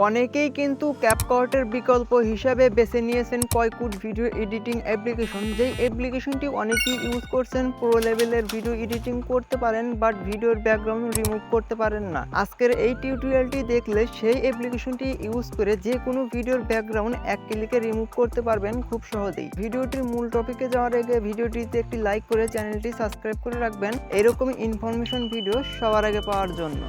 অনেকেই কিন্তু ক্যাপকাটের বিকল্প হিসাবে বেছে নিয়েছেন কয়কুট ভিডিও এডিটিং অ্যাপ্লিকেশন। যেই অ্যাপ্লিকেশনটি অনেকেই ইউজ করছেন, প্রো লেভেলের ভিডিও এডিটিং করতে পারেন, বাট ভিডিওর ব্যাকগ্রাউন্ড রিমুভ করতে পারেন না। আজকের এই টিউটোরিয়ালটি দেখলে সেই অ্যাপ্লিকেশনটি ইউজ করে যে কোনো ভিডিওর ব্যাকগ্রাউন্ড এক ক্লিকে রিমুভ করতে পারবেন খুব সহজেই। ভিডিওটির মূল টপিকে যাওয়ার আগে ভিডিওটিতে একটি লাইক করে চ্যানেলটি সাবস্ক্রাইব করে রাখবেন এরকমই ইনফরমেশন ভিডিও সবার আগে পাওয়ার জন্য।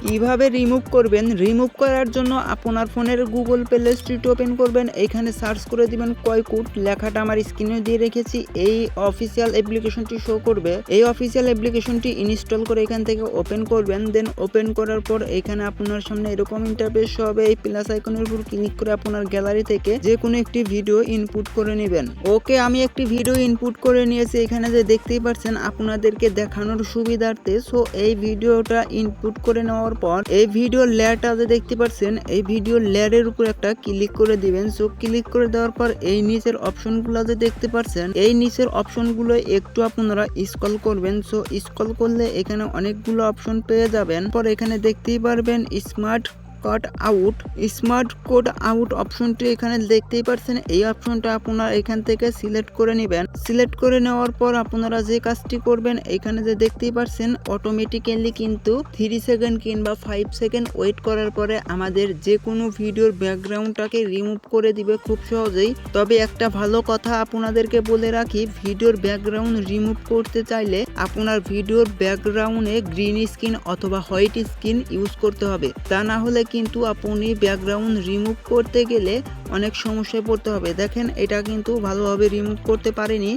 কিভাবে রিমুভ করবেন? রিমুভ করার জন্য আপনার ফোনের গুগল প্লে স্টোরটি ওপেন করবেন। এখানে সার্চ করে দিবেন কয়কুট, লেখাটা আমার স্ক্রিনে দিয়ে রেখেছি। এই অফিসিয়াল অ্যাপ্লিকেশনটি শো করবে। এই অফিসিয়াল অ্যাপ্লিকেশনটি ইনস্টল করে এখান থেকে ওপেন করবেন। দেন ওপেন করার পর এখানে আপনার সামনে এরকম ইন্টারফেস হবে। এই প্লাস আইকনের উপর ক্লিক করে আপনার গ্যালারি থেকে যে কোনো একটি ভিডিও ইনপুট করে নেবেন। ওকে, আমি একটি ভিডিও ইনপুট করে নিয়েছি। এখানে যে দেখতেই পাচ্ছেন আপনাদেরকে দেখানোর সুবিধার্থে। সো এই ভিডিওটা ইনপুট করে নেওয়ার পর এই ভিডিও লেয়ারটা যে দেখতে পাচ্ছেন, এই ভিডিও লেয়ারের উপর একটা ক্লিক করে দিবেন। সো ক্লিক করে দেওয়ার পর এই নিচের অপশনগুলো যে দেখতে পাচ্ছেন, এই নিচের অপশনগুলো একটু আপনারা স্ক্রল করবেন। সো স্ক্রল করলে এখানে অনেকগুলো অপশন পেয়ে যাবেন। পর এখানে দেখতেই পারবেন স্মার্ট কোড আউট অপশনটি এখানে দেখতেই পাচ্ছেন। এই অপশনটা আপনারা এখান থেকে সিলেক্ট করে নেবেন। সিলেক্ট করে নেওয়ার পর আপনারা যে কাজটি করবেন, এখানে যে দেখতেই পাচ্ছেন অটোমেটিক্যালি কিন্তু 3 সেকেন্ড কিংবা 5 সেকেন্ড ওয়েট করার পরে আমাদের যে কোনো ভিডিওর ব্যাকগ্রাউন্ডটাকে রিমুভ করে দিবে খুব সহজেই। তবে একটা ভালো কথা আপনাদেরকে বলে রাখি, ভিডিওর ব্যাকগ্রাউন্ড রিমুভ করতে চাইলে আপনার ভিডিওর ব্যাকগ্রাউন্ডে গ্রিন স্ক্রিন অথবা হোয়াইট স্ক্রিন ইউজ করতে হবে। তা না হলে কিন্তু আপনি ব্যাকগ্রাউন্ড রিমুভ করতে গেলে অনেক সমস্যায় পড়তে হবে। দেখেন, এটা কিন্তু ভালোভাবে রিমুভ করতে পারেনি।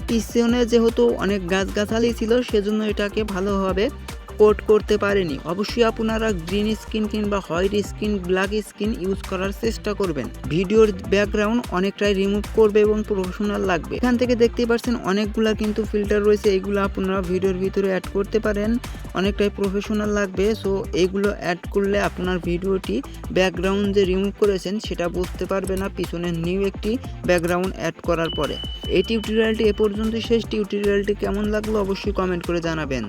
পিছনে যেহেতু অনেক গাছগাছালি ছিল, সেজন্য এটাকে ভালোভাবে কোড করতে পারেনি। অবশ্যই আপনারা গ্রিন স্ক্রিন কিংবা white screen, black screen use করার চেষ্টা করবেন। ভিডিওর ব্যাকগ্রাউন্ড অনেকটাই রিমুভ করবে এবং প্রফেশনাল লাগবে। এখান থেকে দেখতেই পাচ্ছেন অনেকগুলা কিন্তু ফিল্টার রয়েছে। এইগুলো আপনারা ভিডিওর ভিতরে অ্যাড করতে পারেন, অনেকটাই প্রফেশনাল লাগবে। সো এইগুলো অ্যাড করলে আপনার ভিডিওটি ব্যাকগ্রাউন্ড যে রিমুভ করেছেন সেটা বুঝতে পারবে না পিছনে নিউ একটি ব্যাকগ্রাউন্ড অ্যাড করার পরে। এই টিউটোরিয়ালটি এ পর্যন্ত শেষ। টিউটোরিয়ালটি কেমন লাগলো অবশ্যই কমেন্ট করে জানাবেন।